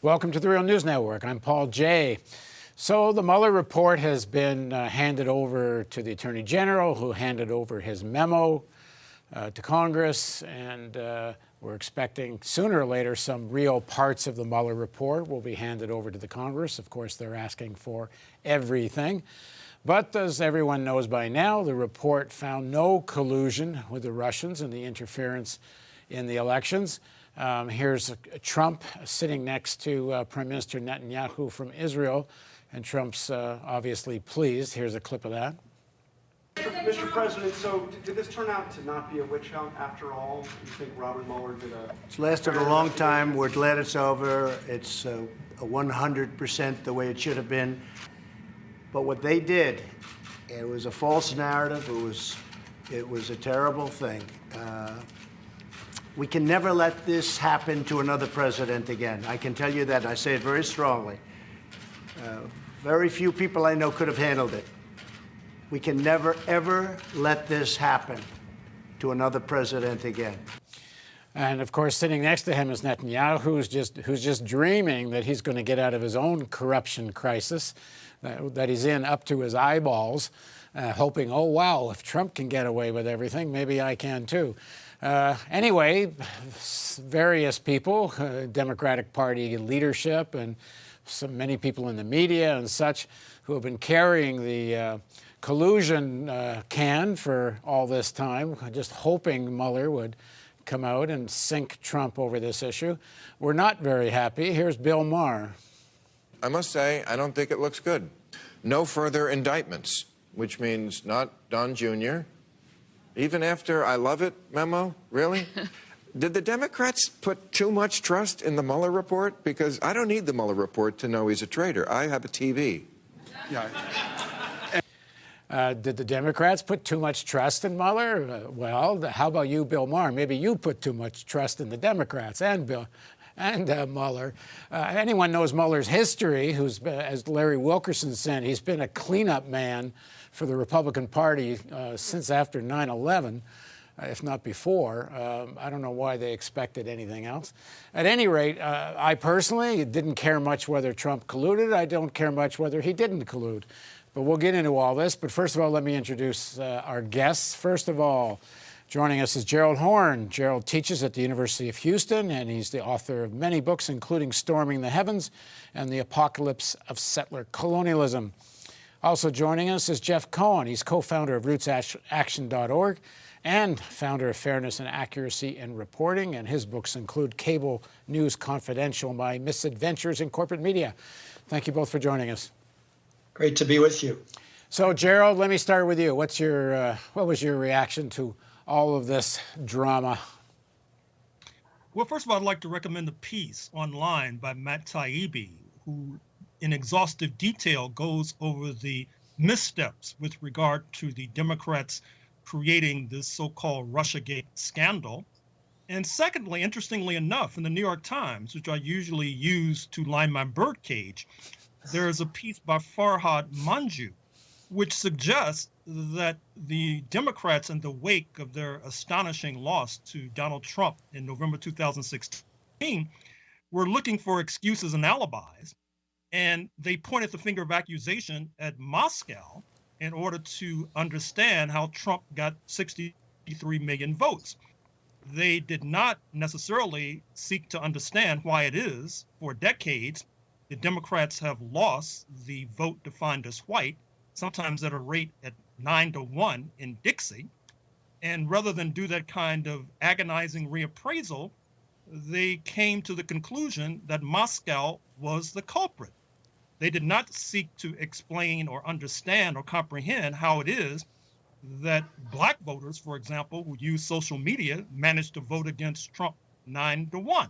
Welcome to the Real News Network. I'm Paul Jay. So the Mueller report has been handed over to the Attorney General, who handed over his memo to Congress, and we're expecting sooner or later some real parts of the Mueller report will be handed over to the Congress. Of course, they're asking for everything. But as everyone knows by now, the report found no collusion with the Russians in the interference in the elections. Here's Trump sitting next to Prime Minister Netanyahu from Israel, and Trump's obviously pleased. Here's a clip of that. Mr. President, so did this turn out to not be a witch hunt after all? You think Robert Mueller did a... It's lasted a long time. We're glad it's over. It's 100% the way it should have been. But what they did, it was a false narrative. It was a terrible thing. We can never let this happen to another president again. I can tell you that. I say it very strongly. Very few people I know could have handled it. We can never, ever let this happen to another president again. And of course, sitting next to him is Netanyahu, who's just dreaming that he's going to get out of his own corruption crisis that he's in up to his eyeballs, hoping, oh, wow, if Trump can get away with everything, maybe I can too. Anyway, various people, Democratic Party leadership and many people in the media and such, who have been carrying the collusion can for all this time, just hoping Mueller would come out and sink Trump over this issue. We're not very happy. Here's Bill Maher. I must say, I don't think it looks good. No further indictments, which means not Don Jr., even after I love it memo, really? Did the Democrats put too much trust in the Mueller report? Because I don't need the Mueller report to know he's a traitor. I have a TV. Yeah. Did the Democrats put too much trust in Mueller? Well, how about you, Bill Maher? Maybe you put too much trust in the Democrats and Mueller. Anyone knows Mueller's history, who's, as Larry Wilkerson said, he's been a cleanup man for the Republican Party since after 9/11, if not before. I don't know why they expected anything else. At any rate, I personally didn't care much whether Trump colluded. I don't care much whether he didn't collude. But we'll get into all this. But first of all, let me introduce our guests. First of all, joining us is Gerald Horne. Gerald teaches at the University of Houston, and he's the author of many books, including Storming the Heavens and The Apocalypse of Settler Colonialism. Also joining us is Jeff Cohen. He's co-founder of RootsAction.org and founder of Fairness and Accuracy in Reporting, and his books include Cable News Confidential, My Misadventures in Corporate Media. Thank you both for joining us. Great to be with you. So, Gerald, let me start with you. What was your reaction to all of this drama? Well, first of all, I'd like to recommend a piece online by Matt Taibbi, who in exhaustive detail goes over the missteps with regard to the Democrats creating this so-called Russiagate scandal. And secondly, interestingly enough, in the New York Times, which I usually use to line my birdcage, there is a piece by Farhad Manjoo, which suggests that the Democrats, in the wake of their astonishing loss to Donald Trump in November 2016, were looking for excuses and alibis. And they pointed the finger of accusation at Moscow in order to understand how Trump got 63 million votes. They did not necessarily seek to understand why it is, for decades, the Democrats have lost the vote defined as white, sometimes at a rate at 9-1 in Dixie. And rather than do that kind of agonizing reappraisal, they came to the conclusion that Moscow was the culprit. They did not seek to explain or understand or comprehend how it is that Black voters, for example, who use social media, managed to vote against Trump 9-1.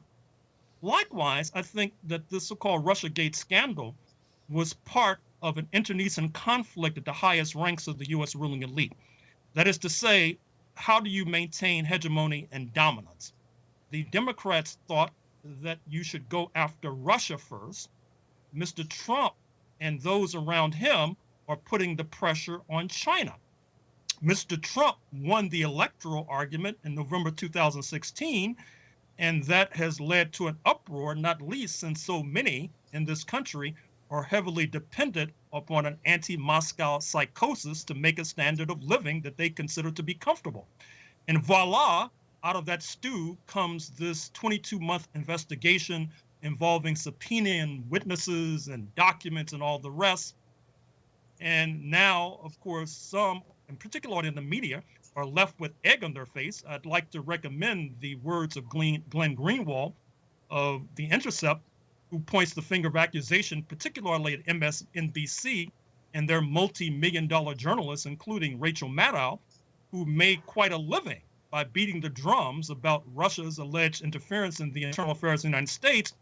Likewise, I think that this so-called Russiagate scandal was part of an internecine conflict at the highest ranks of the U.S. ruling elite. That is to say, how do you maintain hegemony and dominance? The Democrats thought that you should go after Russia first. Mr. Trump and those around him are putting the pressure on China. Mr. Trump won the electoral argument in November 2016, and that has led to an uproar, not least since so many in this country are heavily dependent upon an anti-Moscow psychosis to make a standard of living that they consider to be comfortable. And voila, out of that stew comes this 22-month investigation involving subpoenaing witnesses and documents and all the rest. And now, of course, some, and particularly in the media, are left with egg on their face. I'd like to recommend the words of Glenn Greenwald of The Intercept, who points the finger of accusation, particularly at MSNBC and their multi-million-dollar journalists, including Rachel Maddow, who made quite a living by beating the drums about Russia's alleged interference in the internal affairs of the United States,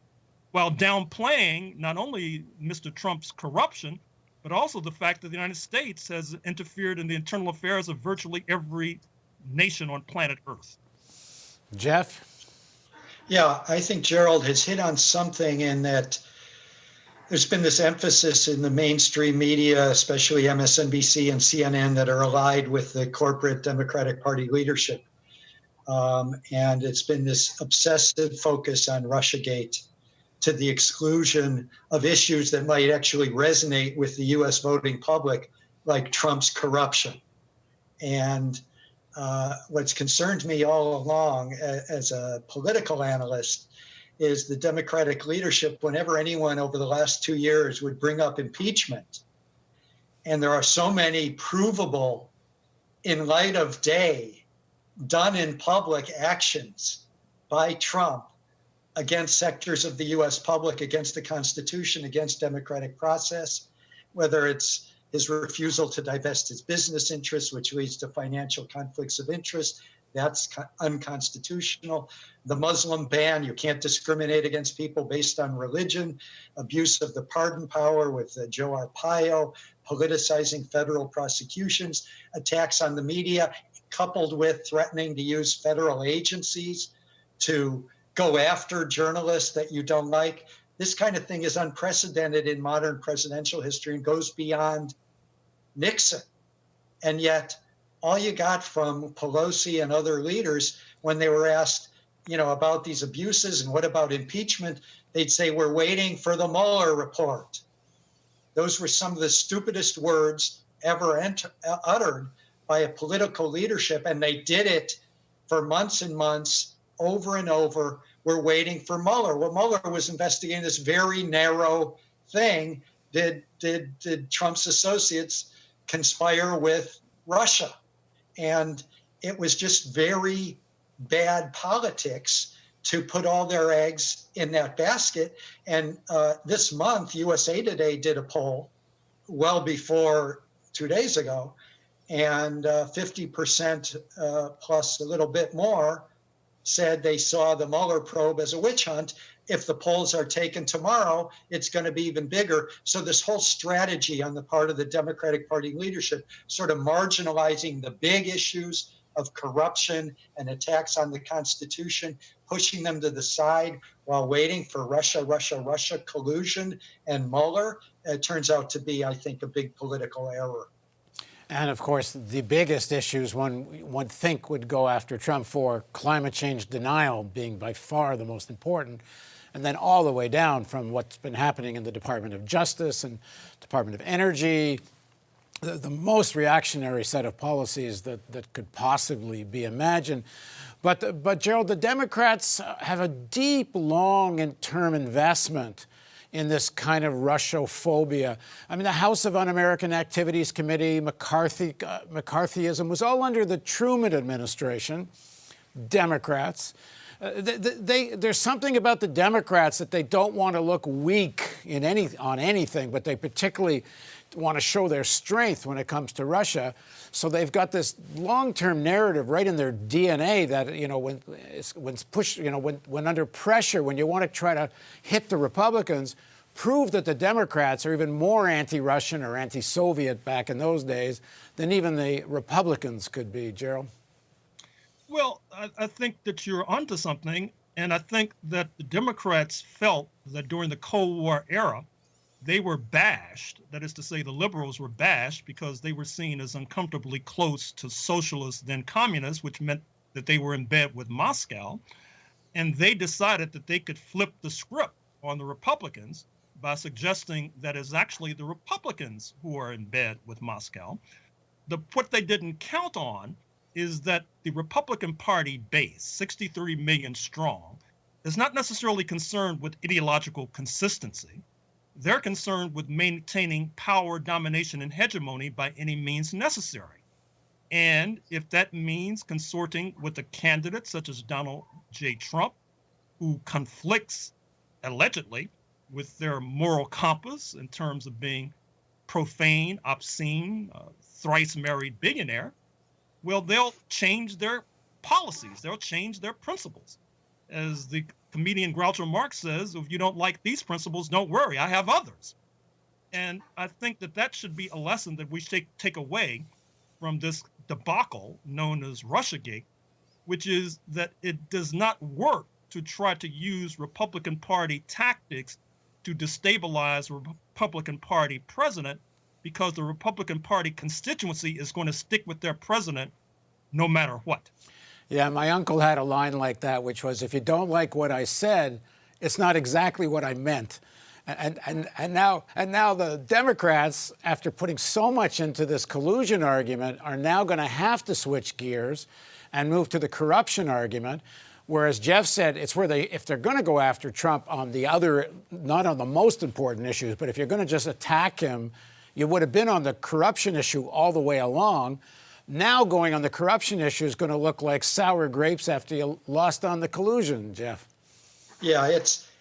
while downplaying not only Mr. Trump's corruption, but also the fact that the United States has interfered in the internal affairs of virtually every nation on planet Earth. Jeff? Yeah, I think Gerald has hit on something in that there's been this emphasis in the mainstream media, especially MSNBC and CNN, that are allied with the corporate Democratic Party leadership. And it's been this obsessive focus on Russiagate to the exclusion of issues that might actually resonate with the US voting public, like Trump's corruption. And what's concerned me all along as a political analyst is the Democratic leadership, whenever anyone over the last 2 years would bring up impeachment, and there are so many provable, in light of day, done in public actions by Trump against sectors of the US public, against the Constitution, against democratic process, whether it's his refusal to divest his business interests, which leads to financial conflicts of interest. That's unconstitutional. The Muslim ban, you can't discriminate against people based on religion, abuse of the pardon power with Joe Arpaio, politicizing federal prosecutions, attacks on the media, coupled with threatening to use federal agencies to go after journalists that you don't like. This kind of thing is unprecedented in modern presidential history and goes beyond Nixon. And yet, all you got from Pelosi and other leaders when they were asked, about these abuses and what about impeachment, they'd say, we're waiting for the Mueller report. Those were some of the stupidest words ever uttered by a political leadership, and they did it for months and months, over and over. We're waiting for Mueller. Well, Mueller was investigating this very narrow thing. Did Trump's associates conspire with Russia? And it was just very bad politics to put all their eggs in that basket. And this month, USA Today did a poll well before 2 days ago, and 50% plus a little bit more said they saw the Mueller probe as a witch hunt. If the polls are taken tomorrow, it's going to be even bigger. So this whole strategy on the part of the Democratic Party leadership, sort of marginalizing the big issues of corruption and attacks on the Constitution, pushing them to the side while waiting for Russia collusion and Mueller, it turns out to be, I think, a big political error. And of course, the biggest issues one would think would go after Trump for, climate change denial being by far the most important, and then all the way down from what's been happening in the Department of Justice and Department of Energy, the most reactionary set of policies that could possibly be imagined. But Gerald, the Democrats have a deep, long and term investment in this kind of Russophobia. I mean, the House of Un-American Activities Committee, McCarthyism was all under the Truman administration, Democrats. There's something about the Democrats that they don't want to look weak on anything, but they particularly want to show their strength when it comes to Russia. So they've got this long-term narrative right in their DNA that, when under pressure, when you want to try to hit the Republicans, prove that the Democrats are even more anti-Russian or anti-Soviet back in those days than even the Republicans could be, Gerald. Well, I think that you're onto something. And I think that the Democrats felt that during the Cold War era, they were bashed. That is to say, the liberals were bashed because they were seen as uncomfortably close to socialists than communists, which meant that they were in bed with Moscow. And they decided that they could flip the script on the Republicans by suggesting that it's actually the Republicans who are in bed with Moscow. What they didn't count on is that the Republican Party base, 63 million strong, is not necessarily concerned with ideological consistency. They're concerned with maintaining power, domination, and hegemony by any means necessary. And if that means consorting with a candidate such as Donald J. Trump, who conflicts allegedly with their moral compass in terms of being profane, obscene, thrice married billionaire, well, they'll change their policies. They'll change their principles. As the comedian Groucho Marx says, if you don't like these principles, don't worry, I have others. And I think that that should be a lesson that we should take away from this debacle known as Russiagate, which is that it does not work to try to use Republican Party tactics to destabilize a Republican Party president, because the Republican Party constituency is going to stick with their president no matter what. Yeah, my uncle had a line like that, which was, if you don't like what I said, it's not exactly what I meant. And now the Democrats, after putting so much into this collusion argument, are now going to have to switch gears and move to the corruption argument. Whereas Jeff said it's where if they're going to go after Trump on the other, not on the most important issues, but if you're going to just attack him, you would have been on the corruption issue all the way along. Now going on the corruption issue is going to look like sour grapes after you lost on the collusion, Jeff. Yeah,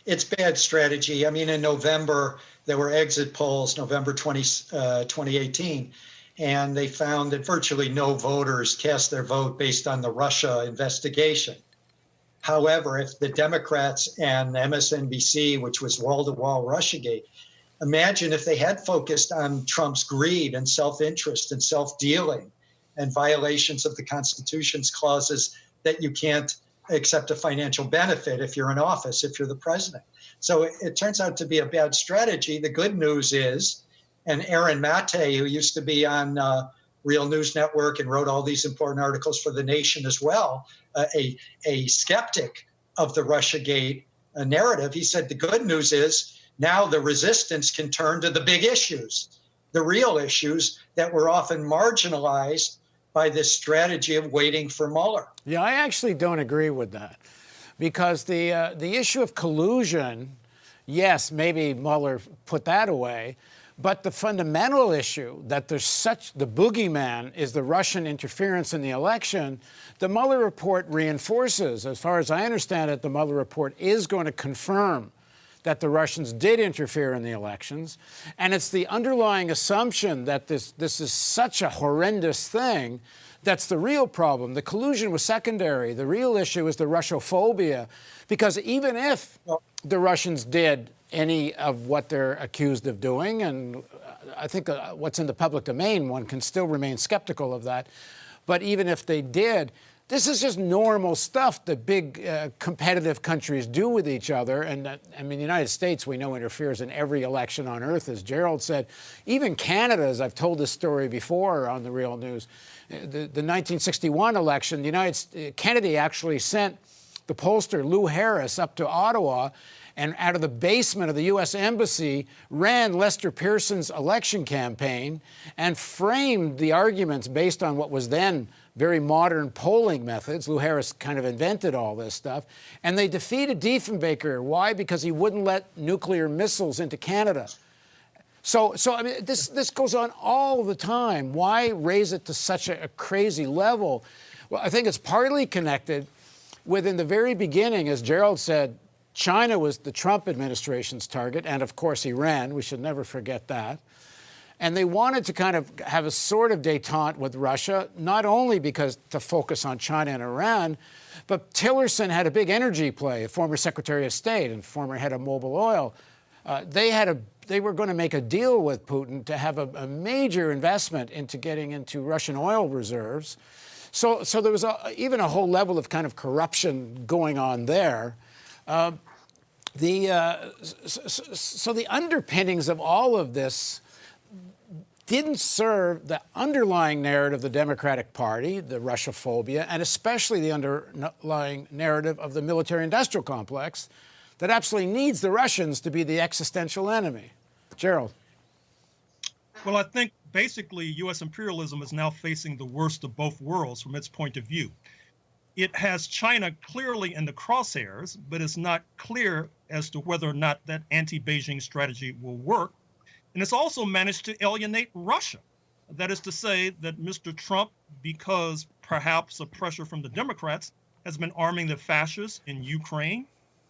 it's bad strategy. I mean, in November, there were exit polls, November 2018, and they found that virtually no voters cast their vote based on the Russia investigation. However, if the Democrats and MSNBC, which was wall-to-wall Russiagate, imagine if they had focused on Trump's greed and self-interest and self-dealing and violations of the Constitution's clauses that you can't accept a financial benefit if you're in office, if you're the president. So it turns out to be a bad strategy. The good news is, and Aaron Mate, who used to be on Real News Network and wrote all these important articles for The Nation as well, a skeptic of the Russiagate narrative, he said the good news is now the resistance can turn to the big issues, the real issues that were often marginalized by this strategy of waiting for Mueller. Yeah, I actually don't agree with that, because the issue of collusion, yes, maybe Mueller put that away, but the fundamental issue that the boogeyman is the Russian interference in the election, the Mueller report reinforces. As far as I understand it, the Mueller report is going to confirm that the Russians did interfere in the elections. And it's the underlying assumption that this is such a horrendous thing that's the real problem. The collusion was secondary. The real issue is the Russophobia, because even if the Russians did any of what they're accused of doing, and I think what's in the public domain, one can still remain skeptical of that, but even if they did, this is just normal stuff that big competitive countries do with each other. And I mean, the United States, we know, interferes in every election on earth, as Gerald said. Even Canada, as I've told this story before on the Real News, the 1961 election, Kennedy actually sent the pollster Lou Harris up to Ottawa, and out of the basement of the U.S. Embassy ran Lester Pearson's election campaign and framed the arguments based on what was then very modern polling methods. Lou Harris kind of invented all this stuff. And they defeated Diefenbaker. Why? Because he wouldn't let nuclear missiles into Canada. So I mean, this goes on all the time. Why raise it to such a crazy level? Well, I think it's partly connected with, in the very beginning, as Gerald said, China was the Trump administration's target, and of course Iran. We should never forget that. And they wanted to kind of have a sort of détente with Russia, not only because to focus on China and Iran, but Tillerson had a big energy play, a former Secretary of State and former head of Mobil Oil. They were going to make a deal with Putin to have a major investment into getting into Russian oil reserves. So there was even a whole level of kind of corruption going on there. So the underpinnings of all of this didn't serve the underlying narrative of the Democratic Party, the Russophobia, and especially the underlying narrative of the military-industrial complex that absolutely needs the Russians to be the existential enemy. Gerald. Well, I think basically U.S. imperialism is now facing the worst of both worlds from its point of view. It has China clearly in the crosshairs, but it's not clear as to whether or not that anti-Beijing strategy will work. And it's also managed to alienate Russia. That is to say that Mr. Trump, because perhaps of pressure from the Democrats, has been arming the fascists in Ukraine,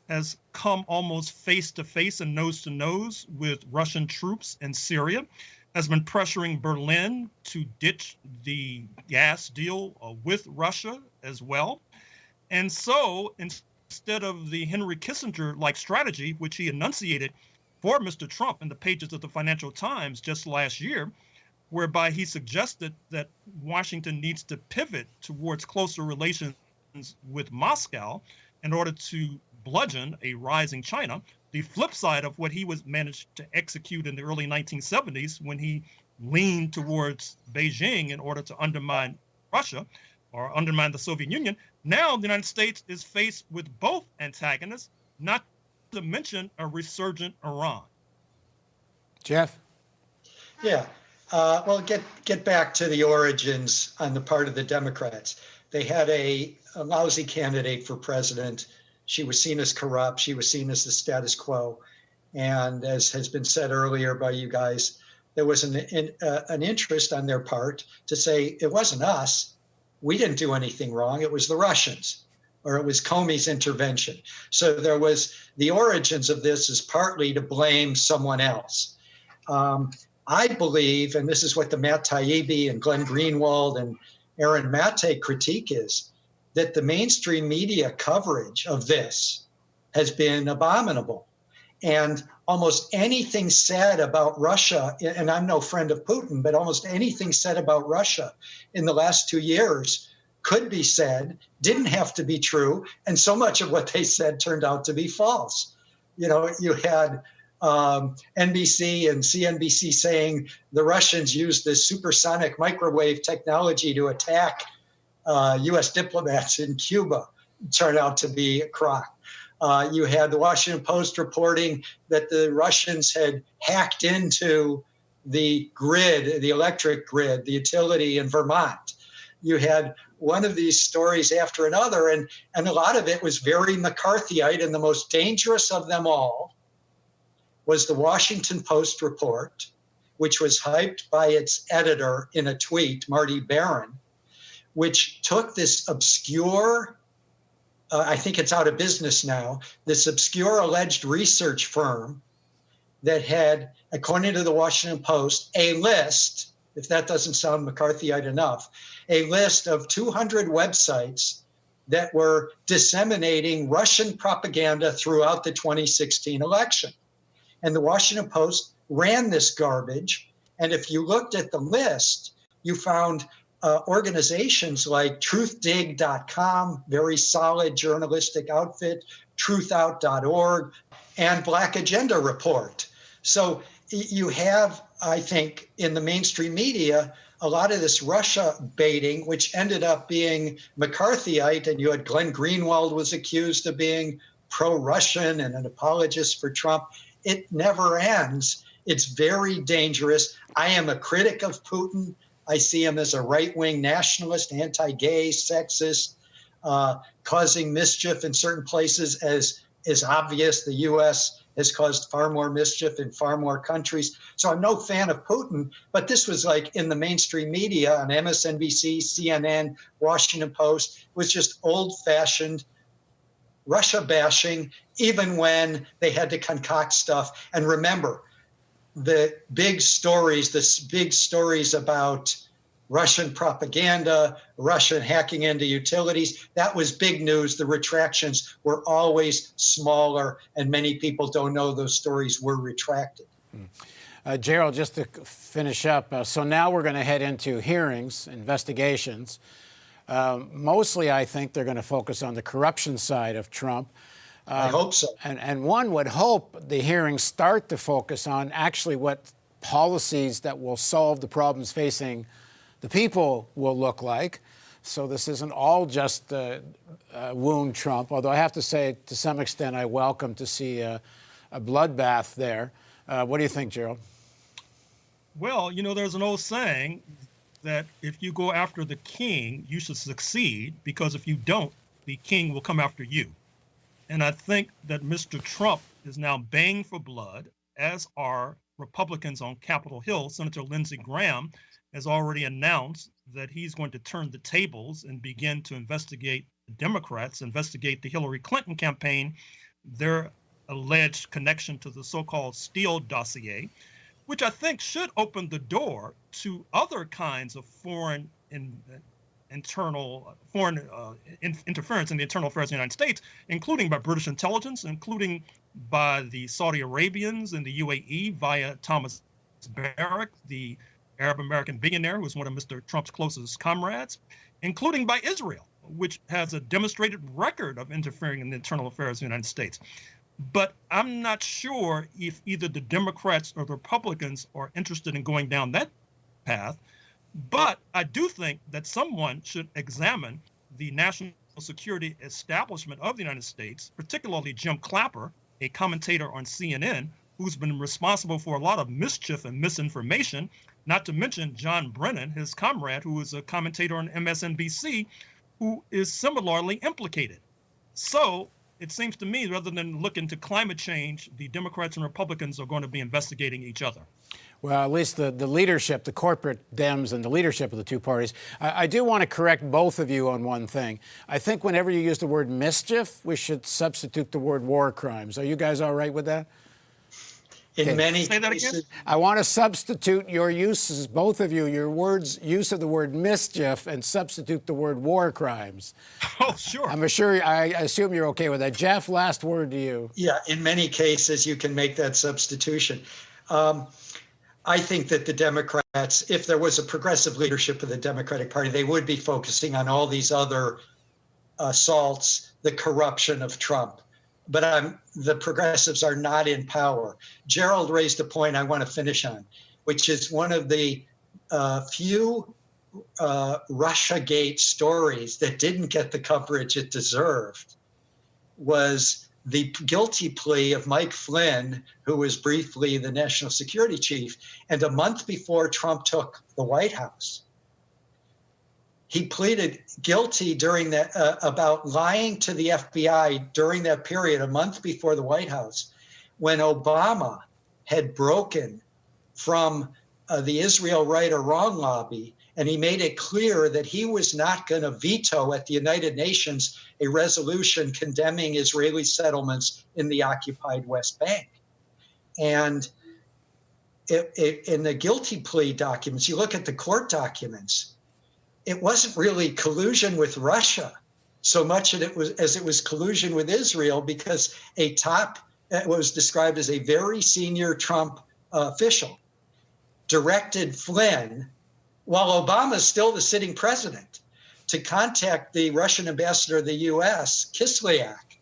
has come almost face to face and nose to nose with Russian troops in Syria, has been pressuring Berlin to ditch the gas deal with Russia as well. And so instead of the Henry Kissinger-like strategy, which he enunciated for Mr. Trump in the pages of the Financial Times just last year, whereby he suggested that Washington needs to pivot towards closer relations with Moscow in order to bludgeon a rising China, the flip side of what he was managed to execute in the early 1970s when he leaned towards Beijing in order to undermine Russia or undermine the Soviet Union. Now the United States is faced with both antagonists, not to mention a resurgent Iran. Jeff? Yeah. Well, get back to the origins on the part of the Democrats. They had a lousy candidate for president. She was seen as corrupt. She was seen as the status quo. And as has been said earlier by you guys, there was an interest on their part to say it wasn't us. We didn't do anything wrong. It was the Russians, or it was Comey's intervention. So there was the origins of this is partly to blame someone else. I believe, and this is what the Matt Taibbi and Glenn Greenwald and Aaron Maté critique is, that the mainstream media coverage of this has been abominable. And almost anything said about Russia, and I'm no friend of Putin, but almost anything said about Russia in the last 2 years could be said, didn't have to be true, and so much of what they said turned out to be false. You know, you had NBC and CNBC saying the Russians used this supersonic microwave technology to attack U.S. diplomats in Cuba. Turned out to be a crock. You had the Washington Post reporting that the Russians had hacked into the grid, the electric grid, the utility in Vermont. You had one of these stories after another, and a lot of it was very McCarthyite, and the most dangerous of them all was the Washington Post report, which was hyped by its editor in a tweet, Marty Barron, which took this obscure, I think it's out of business now, this obscure alleged research firm that had, according to the Washington Post, a list, if that doesn't sound McCarthyite enough, a list of 200 websites that were disseminating Russian propaganda throughout the 2016 election. And the Washington Post ran this garbage. And if you looked at the list, you found organizations like truthdig.com, very solid journalistic outfit, truthout.org, and Black Agenda Report. So you have, I think, in the mainstream media, a lot of this Russia baiting, which ended up being McCarthyite, and you had Glenn Greenwald was accused of being pro-Russian and an apologist for Trump. It never ends. It's very dangerous. I am a critic of Putin. I see him as a right-wing nationalist, anti-gay, sexist, causing mischief in certain places, as is obvious. The U.S. has caused far more mischief in far more countries. So I'm no fan of Putin, but this was like in the mainstream media on MSNBC, CNN, Washington Post, was just old-fashioned Russia bashing, even when they had to concoct stuff. And remember, the big stories about Russian propaganda, Russian hacking into utilities, that was big news. The retractions were always smaller, and many people don't know those stories were retracted. Gerald, just to finish up, so now we're going to head into hearings, investigations. Mostly, I think they're going to focus on the corruption side of Trump. I hope so. And one would hope the hearings start to focus on actually what policies that will solve the problems facing the people will look like. So this isn't all just wound Trump, although I have to say, to some extent, I welcome to see a bloodbath there. What do you think, Gerald? Well, there's an old saying that if you go after the king, you should succeed, because if you don't, the king will come after you. And I think that Mr. Trump is now baying for blood, as are Republicans on Capitol Hill. Senator Lindsey Graham has already announced that he's going to turn the tables and begin to investigate the Democrats, investigate the Hillary Clinton campaign, their alleged connection to the so-called Steele dossier, which I think should open the door to other kinds of foreign interference in the internal affairs of the United States, including by British intelligence, including by the Saudi Arabians and the UAE via Thomas Barrack, the Arab-American billionaire who was one of Mr. Trump's closest comrades, including by Israel, which has a demonstrated record of interfering in the internal affairs of the United States. But I'm not sure if either the Democrats or the Republicans are interested in going down that path. But I do think that someone should examine the national security establishment of the United States, particularly Jim Clapper, a commentator on CNN, who's been responsible for a lot of mischief and misinformation, not to mention John Brennan, his comrade, who is a commentator on MSNBC, who is similarly implicated. So it seems to me, rather than look into climate change, the Democrats and Republicans are going to be investigating each other. Well, at least the leadership, the corporate Dems and the leadership of the two parties. I do want to correct both of you on one thing. I think whenever you use the word mischief, we should substitute the word war crimes. Are you guys all right with that? In many Say that cases, again? I want to substitute your uses, both of you, your use of the word mischief, and substitute the word war crimes. Oh, sure. I assume you're okay with that. Jeff, last word to you. yeah, in many cases, you can make that substitution. I think that the Democrats, if there was a progressive leadership of the Democratic Party, they would be focusing on all these other assaults, the corruption of Trump. But the progressives are not in power. Gerald raised a point I want to finish on, which is one of the few Russiagate stories that didn't get the coverage it deserved, was the guilty plea of Mike Flynn, who was briefly the national security chief. And a month before Trump took the White House, he pleaded guilty during that about lying to the FBI during that period, a month before the White House, when Obama had broken from the Israel Right or Wrong lobby, and he made it clear that he was not going to veto at the United Nations a resolution condemning Israeli settlements in the occupied West Bank. And in the guilty plea documents, you look at the court documents, it wasn't really collusion with Russia so much as it was collusion with Israel, because what was described as a very senior Trump official directed Flynn, while Obama is still the sitting president, to contact the Russian ambassador to the U.S., Kislyak,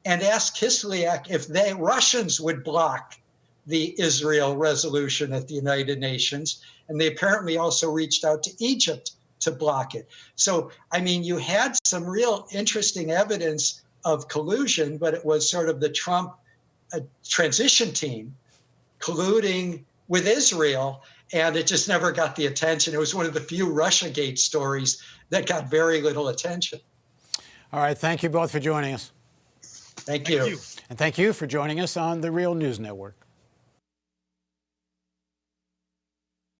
and ask Kislyak if the Russians would block the Israel resolution at the United Nations. And they apparently also reached out to Egypt to block it. So, I mean, you had some real interesting evidence of collusion, but it was sort of the Trump transition team colluding with Israel, and it just never got the attention. It was one of the few Russiagate stories that got very little attention. All right, thank you both for joining us. Thank you. And thank you for joining us on the Real News Network.